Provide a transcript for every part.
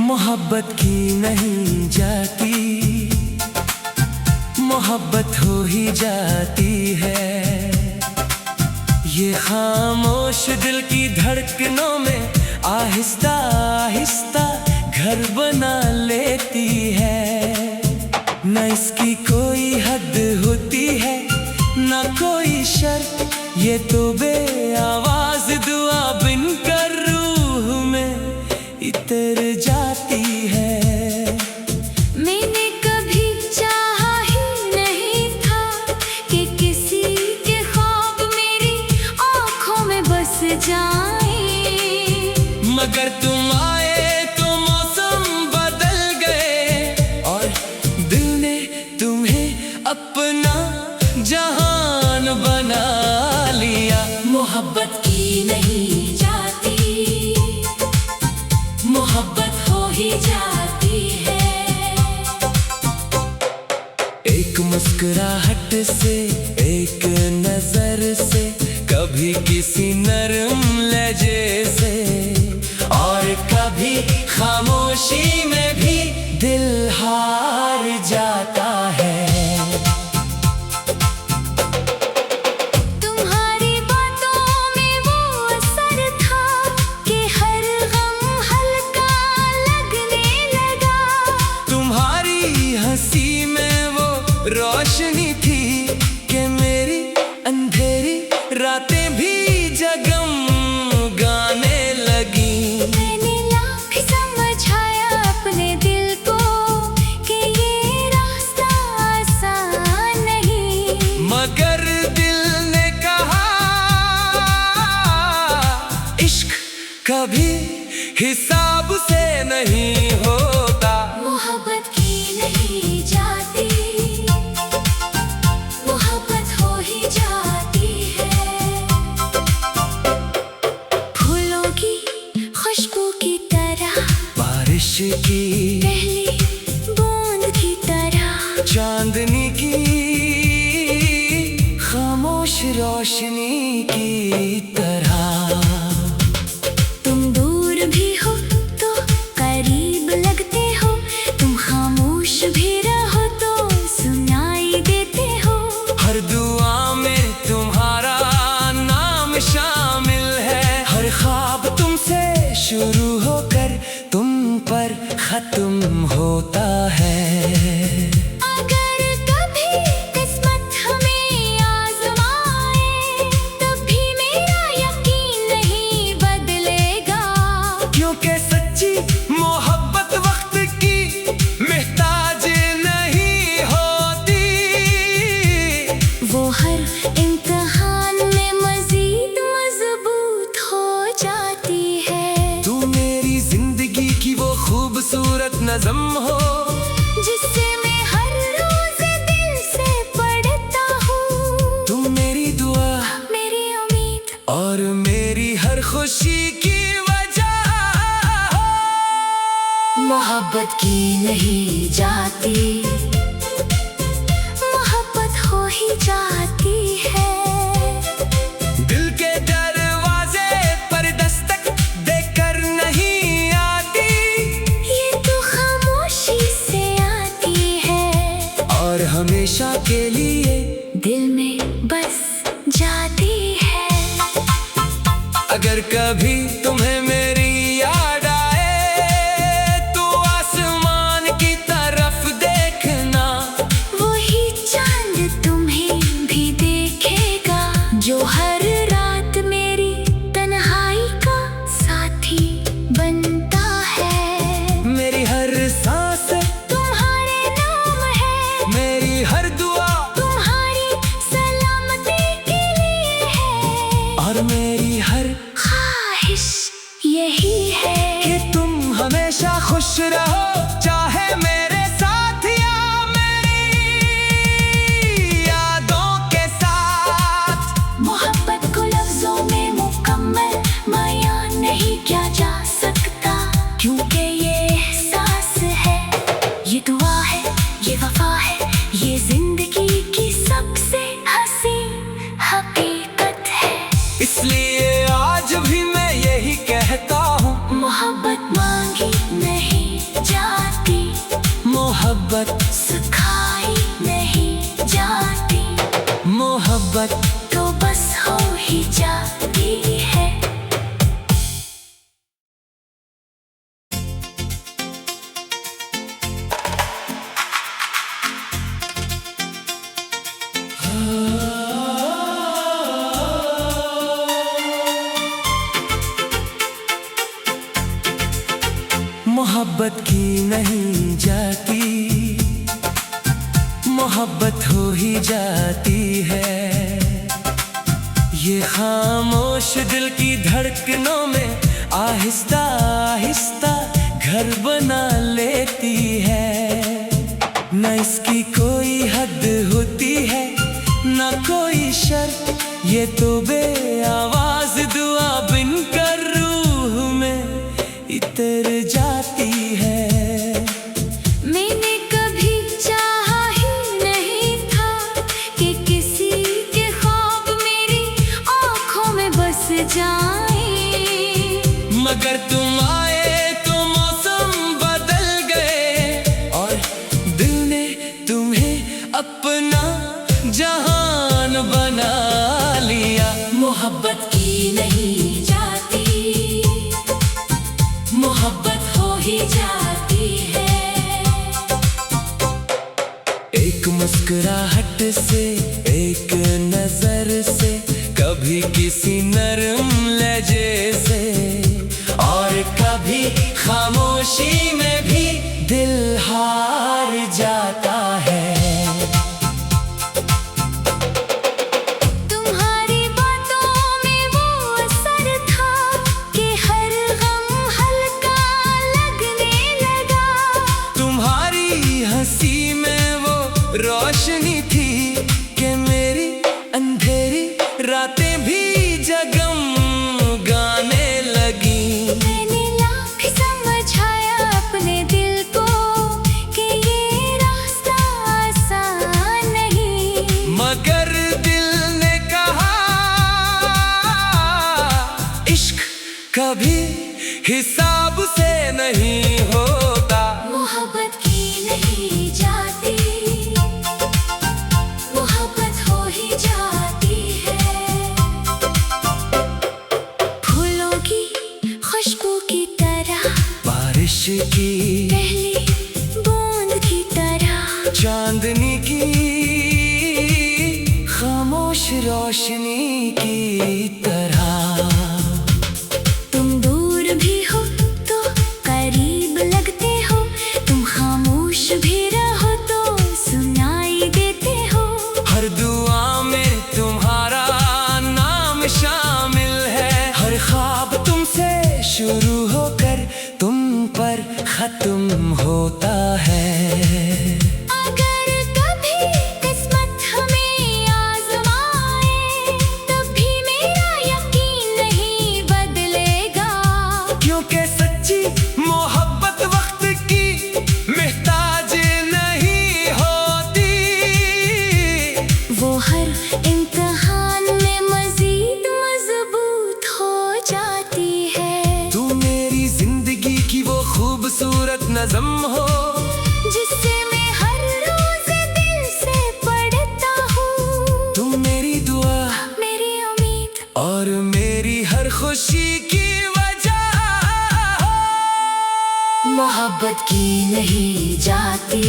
मोहब्बत की नहीं जाती, मोहब्बत हो ही जाती है। ये खामोश दिल की धड़कनों में आहिस्ता आहिस्ता घर बना लेती है। न इसकी कोई हद होती है, न कोई शर्त, ये तो बेआवाज दुआ बिन कर रूह में इतर जाती है। मैंने कभी चाहा ही नहीं था कि किसी के ख्वाब मेरी आँखों में बस जाए, मगर तुम आए तो मौसम बदल गए और दिल ने तुम्हें अपना जहान बना लिया। मोहब्बत की नहीं जाती, मोहब्बत हो ही जाती है। एक मुस्कुराहट से, एक नजर से, कभी किसी नरम लहजे से, और कभी खामोशी में भी दिल हार जाता है। तुम्हारी बातों में वो असर था कि हर गम हल्का लगने लगा। तुम्हारी हंसी में वो रोशनी थी कि मेरी अंधेरी रातें भी जगमगाने लगी। मैंने लाख समझाया अपने दिल को कि ये रास्ता आसान नहीं, मगर दिल ने कहा इश्क कभी हिसाब से नहीं होता। मोहब्बत की नहीं जाती, मोहब्बत हो ही जाती है। फूलों की खुशबू की तरह, बारिश की पहली बूंद की तरह, चांदनी की खामोश रोशनी की तरह। तुम दूर भी हो तो करीब लगते हो, तुम खामोश भी रहो तो सुनाई देते हो। हर दुआ में तुम्हारा नाम शामिल है, हर ख्वाब तुमसे शुरू होकर तुम पर खत्म होता है। अगर कभी किस्मत हमें आजमाए, तब भी मेरा यकीन नहीं बदलेगा, क्योंकि सच्ची मोहब्बत वक्त की मोहताज नहीं होती। वो हर इम्तिहान में मजीद मजबूत हो जाती है। तू मेरी जिंदगी की वो खूबसूरत नज़म हो, जिससे मैं हर रोज दिल से पढ़ता हूँ। तुम मेरी दुआ, मेरी उम्मीद, और मेरी हर खुशी की वजह हो। मोहब्बत की नहीं जाती, मोहब्बत हो ही जाती है। दिल के दरवाजे पर दस्तक देकर नहीं आती, ये तो खामोशी से आती है, और हमेशा के लिए दिल में बस जाती है। अगर कभी तुम्हें मेरी याद आए तो आसमान की तरफ देखना, वही चांद तुम्हें भी देखेगा, जो हर रात मेरी तन्हाई का साथी बनता है। मेरी हर सांस तुम्हारे नाम है, मेरी हर दुआ तुम्हारी सलामती के लिए है, और मेरी हर ख्वाहिश यही है कि तुम हमेशा खुश रहो, चाहे मेरे साथ या मेरी यादों के साथ। मोहब्बत को लफ्जों में मुकम्मल बयान नहीं किया जा सकता, क्योंकि ये एहसास है, ये दुआ है, ये वफा है, ये जिंदगी की सबसे हंसी हकीकत है। इसलिए आज भी मैं यही कहता हूँ, मोहब्बत मांगी नहीं मोहब्बत की नहीं जाती, मोहब्बत हो ही जाती है। ये खामोश दिल की धड़कनों में आहिस्ता आहिस्ता घर बना लेती है। न इसकी कोई हद होती है, न कोई शर्त, ये तो बेआवाज दुआ बिन कर रूह में इतर जाती है। मैंने कभी चाहा ही नहीं था कि किसी के ख्वाब मेरी आंखों में बस जाए, मगर तुम आए तो मौसम बदल गए और दिल ने तुम्हें अपना जहान बना लिया। मोहब्बत की नहीं जाती, मोहब्बत हो ही जाती है। एक मुस्कुराहट से, एक नजर से, कभी किसी नरम लहजे से, और कभी खामोशी में भी दिल हार जाता है। तुम्हारी बातों में वो असर था कि हर गम हल्का लगने लगा। तुम्हारी हंसी में वो रोशनी थी कि मेरी अंधेरी रातें भी जगमगाने लगी। मैंने लाख समझाया अपने दिल को कि ये रास्ता आसान नहीं, मगर दिल ने कहा इश्क कभी हिसाब से नहीं होता। मोहब्बत की नहीं जाती, मोहब्बत हो ही जाती है। फूलों की खुशबू की तरह, बारिश की पहली बूंद की तरह, चांदनी की खामोश रोशनी की तरह। तुम दूर भी हो तो करीब लगते हो, तुम खामोश भी रहो तो सुनाई देते हो। हर दुआ में तुम्हारा नाम शामिल है, हर ख्वाब तुमसे शुरू होकर तुम पर खत्म होता है। अगर कभी किस्मत हमें आजमाए, तब भी मेरा यकीन नहीं बदलेगा, क्योंकि सच्ची मोहब्बत वक्त की मोहताज नहीं होती। वो हर इम्तिहान में मजीद मजबूत हो जाती है। तू मेरी जिंदगी की वो खूबसूरत नज़म हो, जिससे मैं हर रोज दिल से पढ़ता हूँ। तुम मेरी दुआ, मेरी उम्मीद, और मेरी हर खुशी की वजह हो। मोहब्बत की नहीं जाती,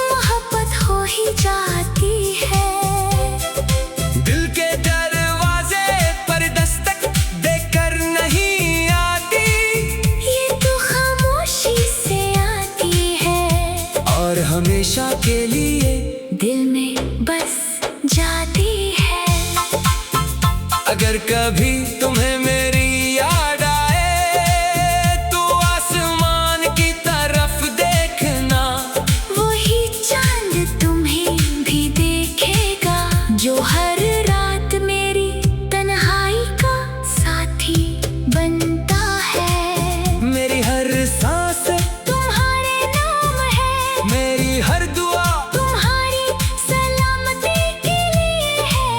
मोहब्बत हो ही जाती है। दिल के दरवाजे पर दस्तक देकर नहीं आती, ये तो खामोशी से आती है, और हमेशा के लिए दिल में बस जाती है। अगर कभी तुम्हें मेरी याद आए तो आसमान की तरफ देखना, वही चांद तुम्हें भी देखेगा, जो हर रात मेरी तन्हाई का साथी बनता है। मेरी हर सांस तुम्हारे नाम है, मेरी हर दुआ तुम्हारी सलामती के लिए है,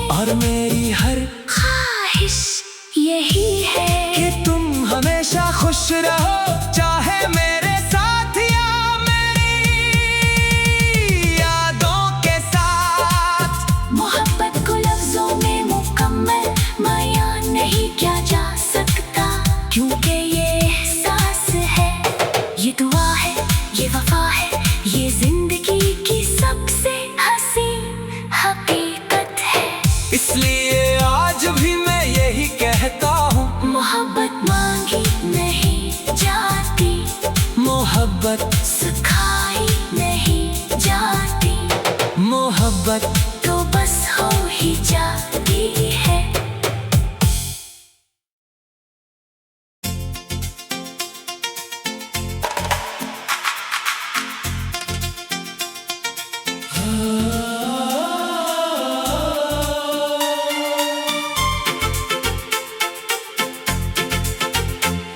और मेरी हर ख्वाहिश यही है कि तुम हमेशा खुश रहो, चाहे मेरे साथ या मेरी यादों के साथ। मोहब्बत को लफ्जों में मुकम्मल बयान नहीं किया जा सकता, क्योंकि ये एहसास है, ये दुआ है, ये वफा है, ये जिंदगी की सबसे हसीन हकीकत है। इसलिए आज भी मैं यही कहता हूँ, मोहब्बत मांगी नहीं मोहब्बत सिखाई नहीं जाती, मोहब्बत तो बस हो ही जाती है।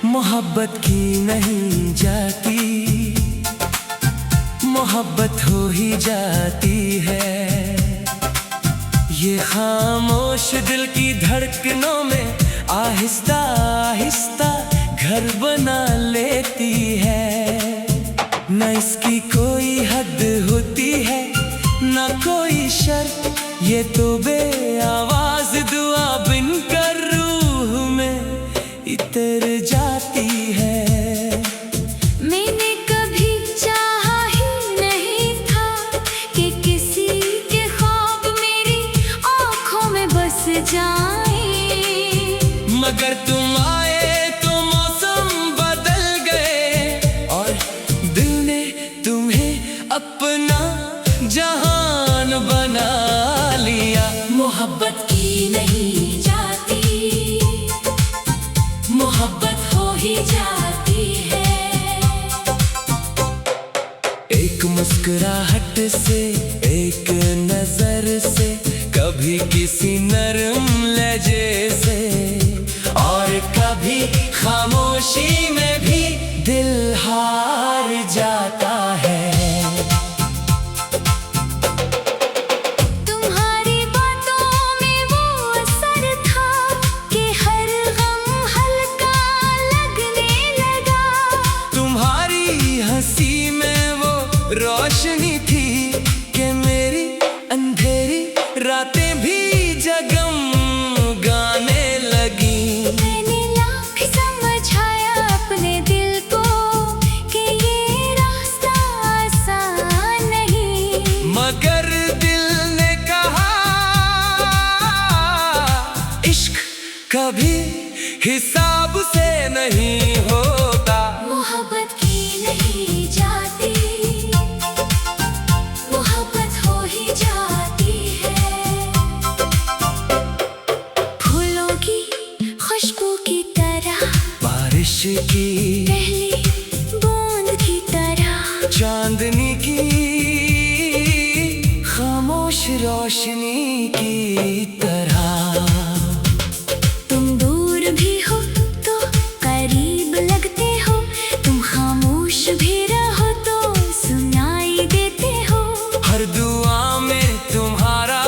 मोहब्बत की नहीं जाती, मोहब्बत हो ही जाती है। ये खामोश दिल की धड़कनों में आहिस्ता आहिस्ता घर बना लेती है। न इसकी कोई हद होती है, न कोई शर्त, ये तो बेआवाज दुआ बिनकर रूह में इतर जाती है। मैंने कभी चाहा ही नहीं था कि किसी के ख्वाब मेरी आँखों में बस जाएं, मगर तुम आए तो मौसम बदल गए और दिल ने तुम्हें अपना जहान बना लिया। मोहब्बत की नहीं जाती, मोहब्बत हो ही जाती है। एक मुस्कुराहट से, एक नजर से, कभी किसी नरम लहजे से, और कभी खामोशी में भी दिल हार जाता है। तुम्हारी बातों में वो असर था कि हर गम हल्का लगने लगा। तुम्हारी हंसी में वो रोशनी थी कि मेरी अंधेरी रातें भी जगमगाने लगी। मैंने लाख समझाया अपने दिल को कि ये रास्ता आसान नहीं, मगर दिल ने कहा इश्क कभी हिसाब से नहीं होता। मोहब्बत की नहीं जाती, मोहब्बत हो ही जाती है। फूलों की खुशबू की तरह, बारिश की पहली बूंद की तरह, चांदनी की खामोश रोशनी की तरह। तुम दूर भी हो तो करीब लगते हो, तुम खामोश भी रहो तो सुनाई देते हो। हर दुआ में तुम्हारा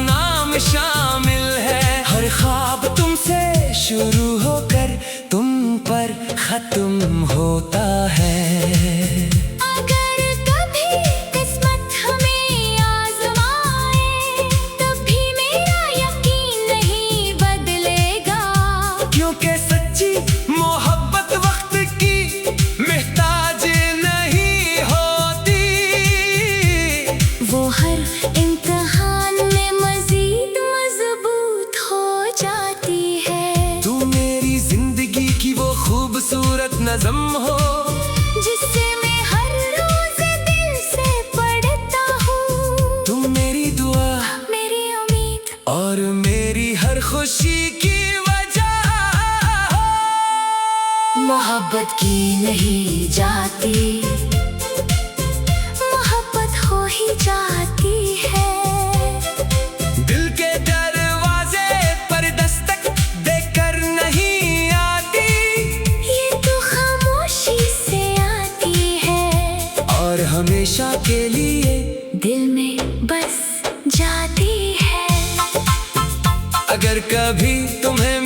नाम शामिल है, हर ख्वाब तुमसे शुरू होकर तुम पर खत्म होता है। अगर कभी किस्मत हमें आजमाए, तब भी मेरा यकीन नहीं बदलेगा, क्योंकि सच्ची मोहब्बत वक्त की मोहताज नहीं होती। वो हर इम्तिहान में मजीद मजबूत हो जाती है। तू मेरी जिंदगी की वो खूबसूरत नज़म हो, जिससे मैं हर रोज दिल से पढ़ता हूँ। तुम मेरी दुआ मेरी उम्मीद और मेरी हर खुशी की वजह हो। मोहब्बत की नहीं जाती, मोहब्बत हो ही जाती है। दिल के दरवाजे पर दस्तक देकर नहीं आती, ये तो खामोशी से आती है और हमेशा के लिए दिल में बस जाती है। अगर कभी तुम्हें